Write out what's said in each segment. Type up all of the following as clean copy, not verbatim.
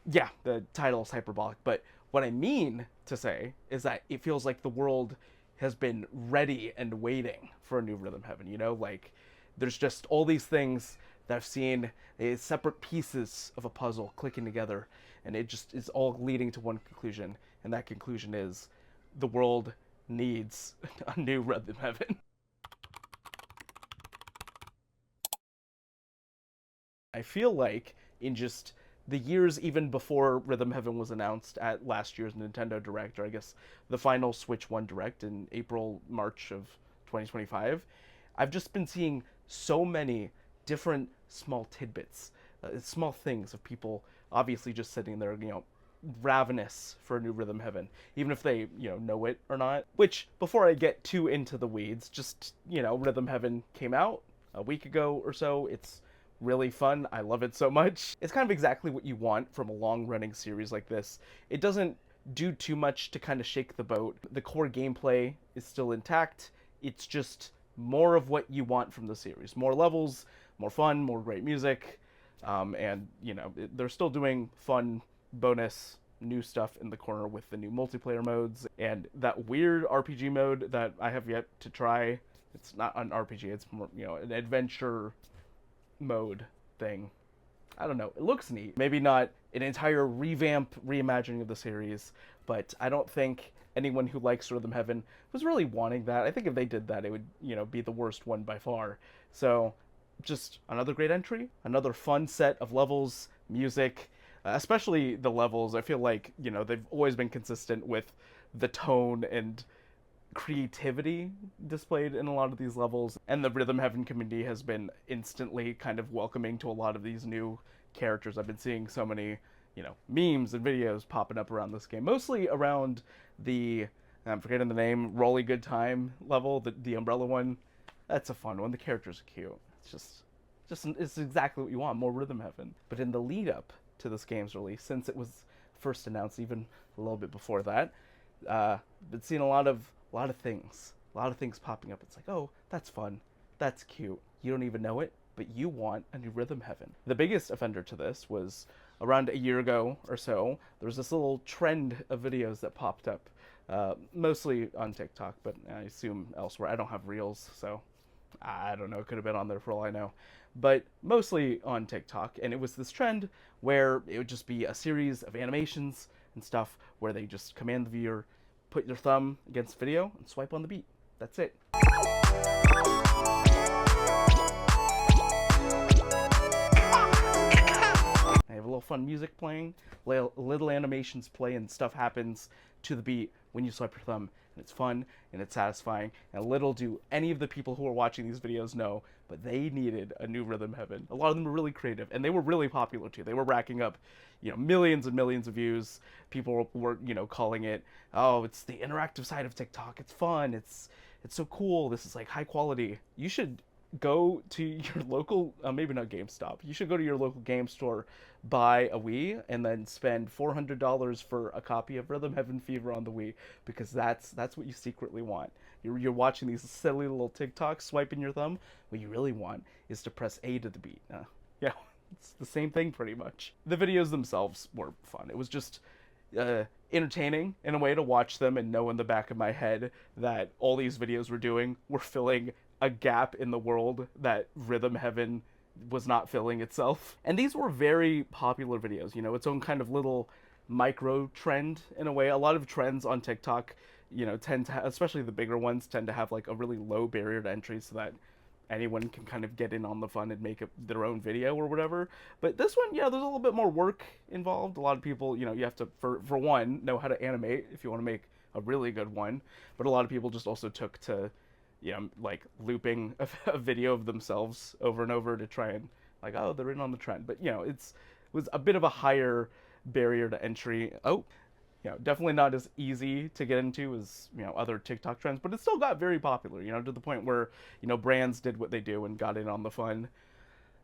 Yeah, the title is hyperbolic, but what I mean to say is that it feels like the world has been ready and waiting for a new Rhythm Heaven. You know, like there's just all these things that I've seen, separate pieces of a puzzle clicking together, and it just is all leading to one conclusion, and that conclusion is the world needs a new Rhythm Heaven. I feel like in just the years even before Rhythm Heaven was announced at last year's Nintendo Direct, or I guess the final Switch 1 Direct in April, March of 2025, I've just been seeing so many different small tidbits, small things of people obviously just sitting there, ravenous for a new Rhythm Heaven, even if they, know it or not. Which, before I get too into the weeds, just, Rhythm Heaven came out a week ago or so. It's really fun. I love it so much. It's kind of exactly what you want from a long running series like this. It doesn't do too much to kind of shake the boat. The core gameplay is still intact. It's just more of what you want from the series. More levels, more fun, more great music. And, they're still doing fun bonus new stuff in the corner with the new multiplayer modes and that weird RPG mode that I have yet to try. It's not an RPG, it's more, an adventure mode thing. I don't know. It looks neat. Maybe not an entire revamp, reimagining of the series, but I don't think anyone who likes Rhythm Heaven was really wanting that. I think if they did that, it would, be the worst one by far. So, just another great entry, another fun set of levels, music, especially the levels. I feel like, they've always been consistent with the tone and creativity displayed in a lot of these levels, and the Rhythm Heaven community has been instantly kind of welcoming to a lot of these new characters. I've been seeing so many, memes and videos popping up around this game, mostly around the I'm forgetting the name, Rolly Good Time level, the umbrella one. That's a fun one. The characters are cute. It's just it's exactly what you want, more Rhythm Heaven. But in the lead up to this game's release, since it was first announced even a little bit before that, been seeing a lot of things popping up. It's like, oh, that's fun, that's cute. You don't even know it, but you want a new Rhythm Heaven. The biggest offender to this was around a year ago or so. There was this little trend of videos that popped up, mostly on TikTok, but I assume elsewhere. I don't have Reels, so I don't know. It could have been on there for all I know. But mostly on TikTok. And it was this trend where it would just be a series of animations and stuff where they just command the viewer, put your thumb against video, and swipe on the beat. That's it. I have a little fun music playing, little animations play, and stuff happens to the beat when you swipe your thumb. And it's fun and it's satisfying. And little do any of the people who are watching these videos know, but they needed a new Rhythm Heaven. A lot of them were really creative, and they were really popular too. They were racking up, millions and millions of views. People were, calling it, oh, it's the interactive side of TikTok. It's fun. It's so cool. This is like high quality. You should go to your local, maybe not GameStop. You should go to your local game store, buy a Wii, and then spend $400 for a copy of Rhythm Heaven Fever on the Wii, because that's what you secretly want. You're watching these silly little TikToks, swiping your thumb. What you really want is to press A to the beat. Yeah, it's the same thing pretty much. The videos themselves were fun. It was just entertaining in a way to watch them and know in the back of my head that all these videos were filling a gap in the world that Rhythm Heaven was not filling itself. And these were very popular videos, its own kind of little micro trend in a way. A lot of trends on TikTok, tend to, especially the bigger ones, tend to have like a really low barrier to entry so that anyone can kind of get in on the fun and make their own video or whatever. But this one, yeah, there's a little bit more work involved. A lot of people, you have to, for one, know how to animate if you want to make a really good one. But a lot of people just also took to, like looping a video of themselves over and over to try and like, oh, they're in on the trend. But it was a bit of a higher barrier to entry. Oh, definitely not as easy to get into as other TikTok trends, but it still got very popular. To the point where brands did what they do and got in on the fun,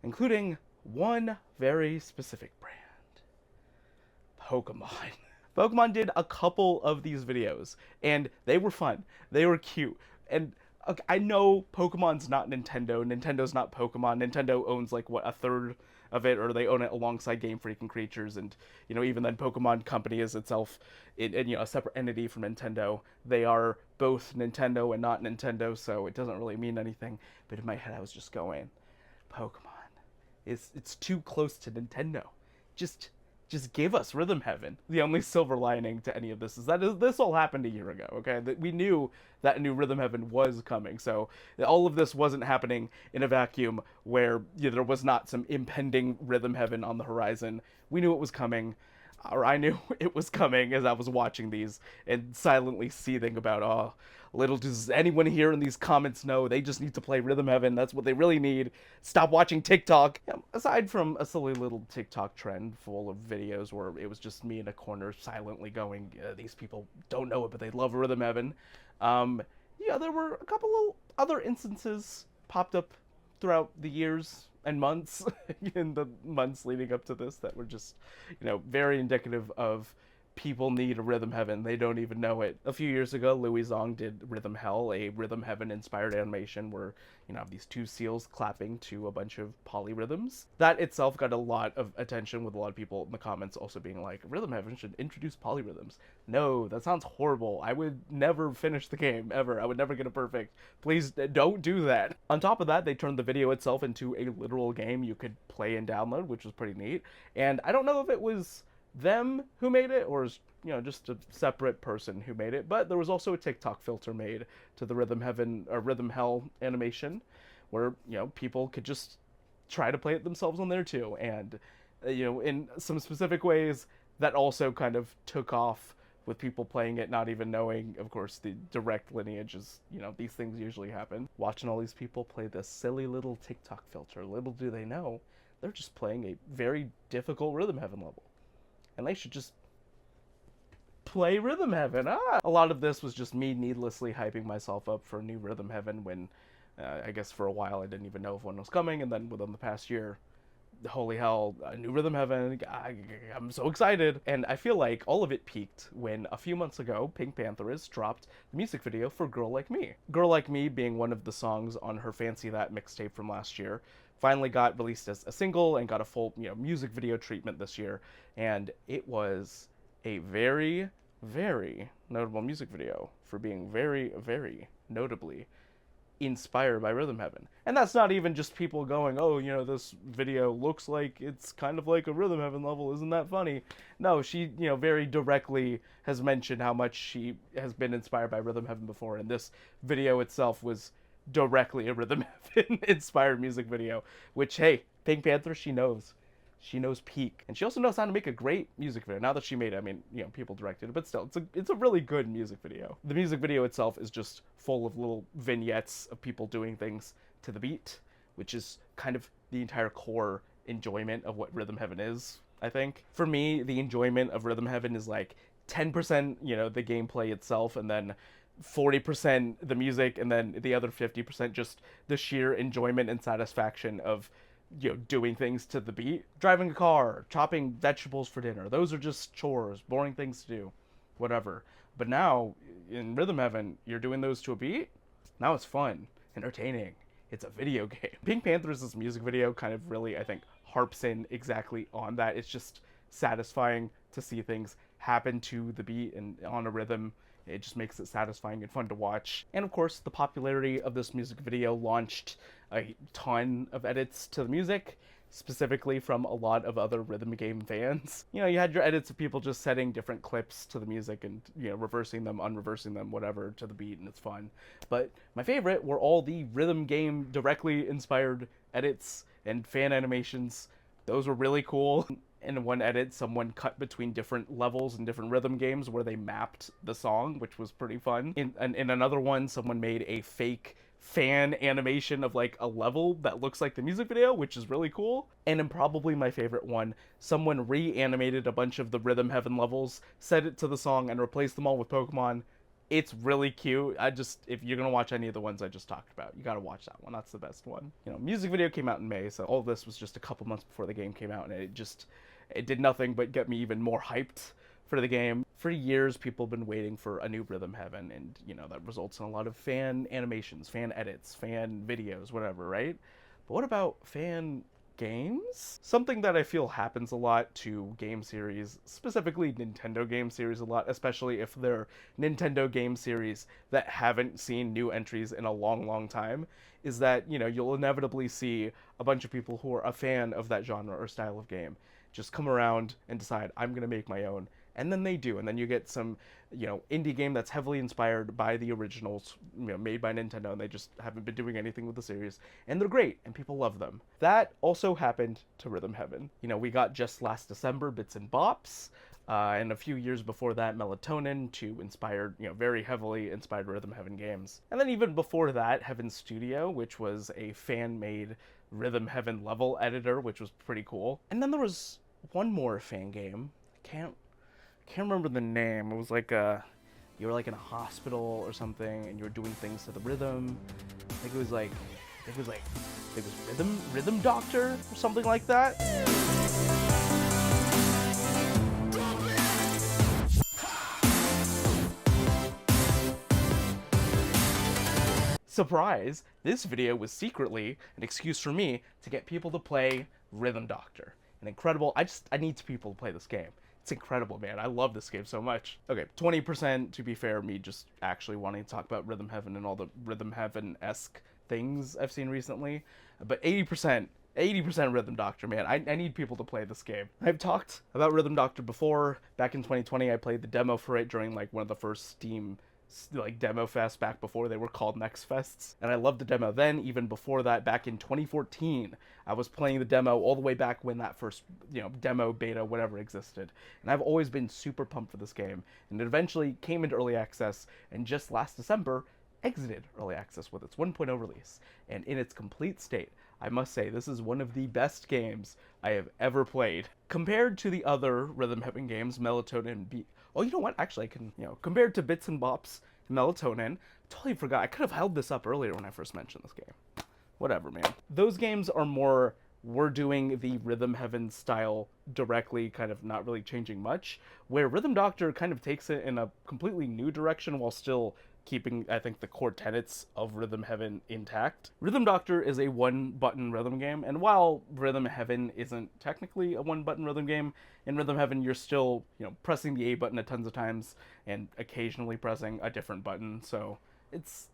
including one very specific brand, Pokemon. Pokemon did a couple of these videos, and they were fun. They were cute, and okay, I know Pokemon's not Nintendo. Nintendo's not Pokemon. Nintendo owns like what, a third of it, or they own it alongside Game Freak and Creatures, and even then Pokemon Company is itself a separate entity from Nintendo. They are both Nintendo and not Nintendo, so it doesn't really mean anything. But in my head, I was just going, Pokemon, it's too close to Nintendo. Just give us Rhythm Heaven. The only silver lining to any of this is that this all happened a year ago, okay? That we knew that a new Rhythm Heaven was coming, so all of this wasn't happening in a vacuum where there was not some impending Rhythm Heaven on the horizon. We knew it was coming, or I knew it was coming as I was watching these and silently seething about, oh, little does anyone here in these comments know they just need to play Rhythm Heaven. That's what they really need. Stop watching TikTok. Aside from a silly little TikTok trend full of videos where it was just me in a corner silently going, these people don't know it, but they love Rhythm Heaven. There were a couple of other instances popped up throughout the years and months in the months leading up to this that were just, very indicative of people need a Rhythm Heaven. They don't even know it. A few years ago, Louis Zong did Rhythm Hell, a Rhythm Heaven inspired animation where, these two seals clapping to a bunch of polyrhythms. That itself got a lot of attention, with a lot of people in the comments also being like, Rhythm Heaven should introduce polyrhythms. No, that sounds horrible. I would never finish the game, ever. I would never get it perfect. Please don't do that. On top of that, they turned the video itself into a literal game you could play and download, which was pretty neat. And I don't know if it was them who made it or just a separate person who made it, but there was also a TikTok filter made to the Rhythm Heaven or Rhythm Hell animation where people could just try to play it themselves on there too, and in some specific ways that also kind of took off, with people playing it not even knowing, of course, the direct lineages. These things usually happen. Watching all these people play this silly little TikTok filter, little do they know they're just playing a very difficult Rhythm Heaven level. And they should just play Rhythm Heaven. A lot of this was just me needlessly hyping myself up for a new Rhythm Heaven when, I guess for a while I didn't even know if one was coming, and then within the past year, holy hell, a new Rhythm Heaven, I'm so excited. And I feel like all of it peaked when a few months ago, PinkPantheress dropped the music video for Girl Like Me. Girl Like Me being one of the songs on her Fancy That mixtape from last year, finally got released as a single and got a full music video treatment this year, and it was a very, very notable music video for being very, very notably inspired by Rhythm Heaven. And that's not even just people going, oh, this video looks like it's kind of like a Rhythm Heaven level, isn't that funny? No, she very directly has mentioned how much she has been inspired by Rhythm Heaven before, and this video itself was directly a Rhythm Heaven inspired music video, which, hey, Pink Panther, she knows peak, and she also knows how to make a great music video. Now that she made it, I mean, people directed it, but still, it's a really good music video. The music video itself is just full of little vignettes of people doing things to the beat, which is kind of the entire core enjoyment of what Rhythm Heaven is. I think for me, the enjoyment of Rhythm Heaven is like 10%, the gameplay itself, and then 40% the music, and then the other 50% just the sheer enjoyment and satisfaction of doing things to the beat. Driving a car, chopping vegetables for dinner, those are just chores, boring things to do, whatever. But now in Rhythm Heaven, you're doing those to a beat. Now it's fun, entertaining. It's a video game. Pink Pantheress' music video kind of really, I think, harps in exactly on that. It's just satisfying to see things happen to the beat and on a rhythm. It just makes it satisfying and fun to watch. And of course, the popularity of this music video launched a ton of edits to the music, specifically from a lot of other rhythm game fans. You had your edits of people just setting different clips to the music and, reversing them, unreversing them, whatever, to the beat, and it's fun. But my favorite were all the rhythm game directly inspired edits and fan animations. Those were really cool. In one edit, someone cut between different levels and different rhythm games where they mapped the song, which was pretty fun. In another one, someone made a fake fan animation of like a level that looks like the music video, which is really cool. And in probably my favorite one, someone reanimated a bunch of the Rhythm Heaven levels, set it to the song, and replaced them all with Pokemon. It's really cute. If you're gonna watch any of the ones I just talked about, you gotta watch that one. That's the best one. Music video came out in May, so all this was just a couple months before the game came out, and it did nothing but get me even more hyped for the game. For years, people have been waiting for a new Rhythm Heaven, and that results in a lot of fan animations, fan edits, fan videos, whatever, right? But what about fan games. Something that I feel happens a lot to game series, specifically Nintendo game series a lot, especially if they're Nintendo game series that haven't seen new entries in a long, long time, is that, you'll inevitably see a bunch of people who are a fan of that genre or style of game just come around and decide, I'm going to make my own. And then they do. And then you get some, indie game that's heavily inspired by the originals, made by Nintendo, and they just haven't been doing anything with the series. And they're great, and people love them. That also happened to Rhythm Heaven. We got just last December Bits and Bops, and a few years before that, Melatonin, to inspired, very heavily inspired Rhythm Heaven games. And then even before that, Heaven Studio, which was a fan-made Rhythm Heaven level editor, which was pretty cool. And then there was one more fan game. I can't remember the name. It was like you were like in a hospital or something, and you were doing things to the rhythm. I think it was Rhythm Doctor or something like that. Surprise! This video was secretly an excuse for me to get people to play Rhythm Doctor. An incredible. I need people to play this game. It's incredible, man. I love this game so much. Okay, 20% to be fair, me just actually wanting to talk about Rhythm Heaven and all the Rhythm Heaven-esque things I've seen recently. But 80% Rhythm Doctor, man. I need people to play this game. I've talked about Rhythm Doctor before. Back in 2020, I played the demo for it during like one of the first Steam demo fest back before they were called Next Fests, and I loved the demo then. Even before that, back in 2014, I was playing the demo all the way back when that first demo, beta, whatever existed, and I've always been super pumped for this game. And it eventually came into early access, and just last December exited early access with its 1.0 release. And in its complete state, I must say this is one of the best games I have ever played. Compared to the other Rhythm Heaven games, Melatonin, oh, you know what? Actually, I can, compared to Bits and Bops and Melatonin, totally forgot. I could have held this up earlier when I first mentioned this game. Whatever, man. Those games are more, we're doing the Rhythm Heaven style directly, kind of not really changing much, where Rhythm Doctor kind of takes it in a completely new direction while still keeping, I think, the core tenets of Rhythm Heaven intact. Rhythm Doctor is a one-button rhythm game, and while Rhythm Heaven isn't technically a one-button rhythm game, in Rhythm Heaven you're still, pressing the A button a tons of times and occasionally pressing a different button, so it's,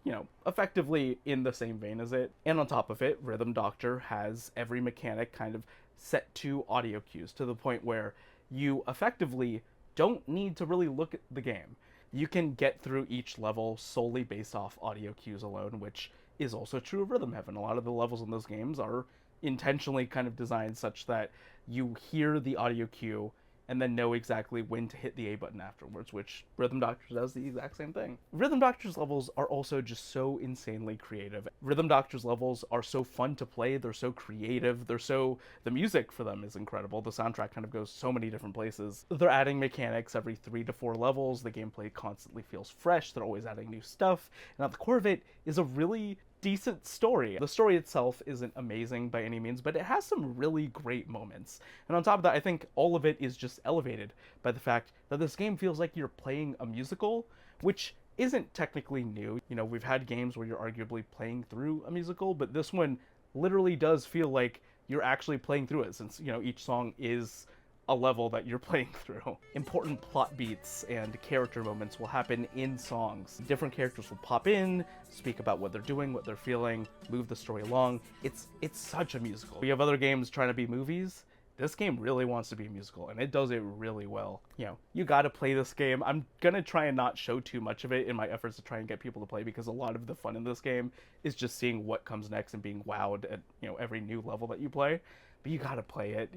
effectively in the same vein as it. And on top of it, Rhythm Doctor has every mechanic kind of set to audio cues, to the point where you effectively don't need to really look at the game. You can get through each level solely based off audio cues alone, which is also true of Rhythm Heaven. A lot of the levels in those games are intentionally kind of designed such that you hear the audio cue and then know exactly when to hit the A button afterwards, which Rhythm Doctor does the exact same thing. Rhythm Doctor's levels are also just so insanely creative. Rhythm Doctor's levels are so fun to play, they're so creative, the music for them is incredible. The soundtrack kind of goes so many different places. They're adding mechanics every 3 to 4 levels, the gameplay constantly feels fresh, they're always adding new stuff, and at the core of it is a really decent story. The story itself isn't amazing by any means, but it has some really great moments. And on top of that, I think all of it is just elevated by the fact that this game feels like you're playing a musical, which isn't technically new. We've had games where you're arguably playing through a musical, but this one literally does feel like you're actually playing through it, since, each song is a level that you're playing through. Important plot beats and character moments will happen in songs. Different characters will pop in, speak about what they're doing, what they're feeling, move the story along. It's such a musical. We have other games trying to be movies. This game really wants to be a musical, and it does it really well. You gotta play this game. I'm gonna try and not show too much of it in my efforts to try and get people to play, because a lot of the fun in this game is just seeing what comes next and being wowed at, every new level that you play. But you gotta play it.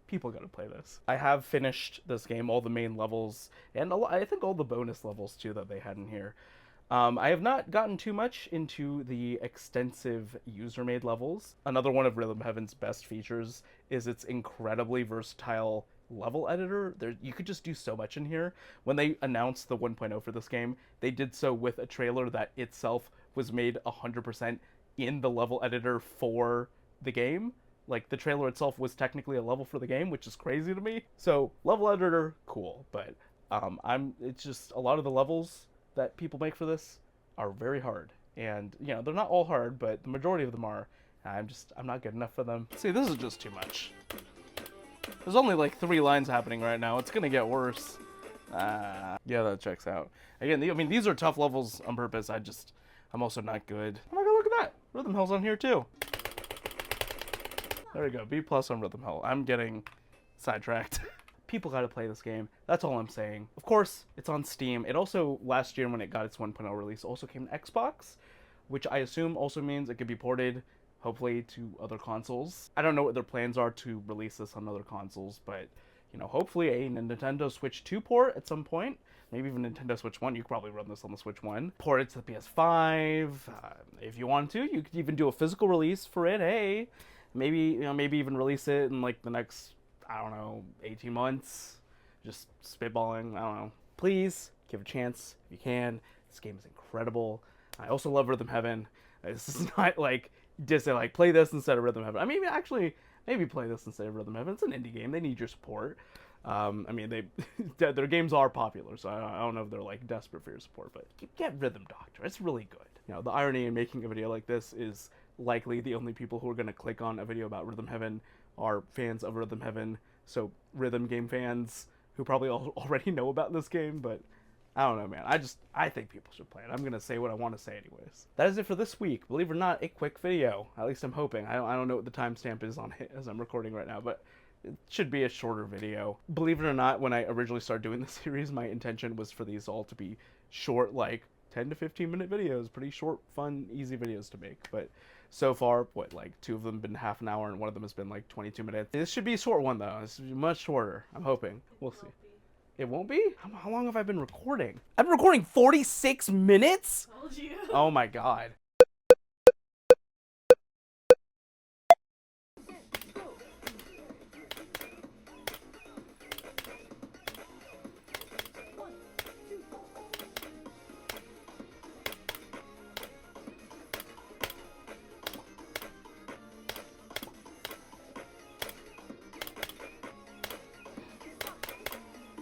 People gotta play this. I have finished this game, all the main levels, and I think all the bonus levels too that they had in here. I have not gotten too much into the extensive user-made levels. Another one of Rhythm Heaven's best features is its incredibly versatile level editor. You could just do so much in here. When they announced the 1.0 for this game, they did so with a trailer that itself was made 100% in the level editor for the game. Like, the trailer itself was technically a level for the game, which is crazy to me. So, level editor, cool. But it's just a lot of the levels that people make for this are very hard. And, they're not all hard, but the majority of them are. I'm not good enough for them. See, this is just too much. There's only like 3 lines happening right now. It's gonna get worse. Yeah, that checks out. Again, I mean, these are tough levels on purpose. I'm also not good. Oh my god, look at that! Rhythm Hell's on here too. There we go, B+ on Rhythm Hell. I'm getting sidetracked. People gotta play this game. That's all I'm saying. Of course, it's on Steam. It also, last year when it got its 1.0 release, also came to Xbox, which I assume also means it could be ported, hopefully, to other consoles. I don't know what their plans are to release this on other consoles, but, you know, hopefully a Nintendo Switch 2 port at some point. Maybe even Nintendo Switch 1. You could probably run this on the Switch 1. Port it to the PS5. If you want to, you could even do a physical release for it. Hey, maybe even release it in like the next, I don't know, 18 months. Just spitballing. I don't know. Please give it a chance if you can. This game is incredible. I also love Rhythm Heaven. This is not like just say like play this instead of Rhythm Heaven. I mean, actually, maybe play this instead of Rhythm Heaven. It's an indie game. They need your support. I mean, their games are popular, so I don't know if they're like desperate for your support, but get Rhythm Doctor. It's really good. You know, the irony in making a video like this is likely the only people who are going to click on a video about Rhythm Heaven are fans of Rhythm Heaven, so rhythm game fans who probably already know about this game, but I don't know, man. I think people should play it. I'm going to say what I want to say anyways. That is it for this week. Believe it or not, a quick video. At least I'm hoping. I don't know what the timestamp is on it as I'm recording right now, but it should be a shorter video. Believe it or not, when I originally started doing this series, my intention was for these all to be short, like 10 to 15 minute videos. Pretty short, fun, easy videos to make. But so far, like 2 of them have been half an hour and 1 of them has been like 22 minutes. This should be a short one though. This should be much shorter. I'm hoping. We'll see. It won't be? How long have I been recording? I've been recording 46 minutes? Told you. Oh my god.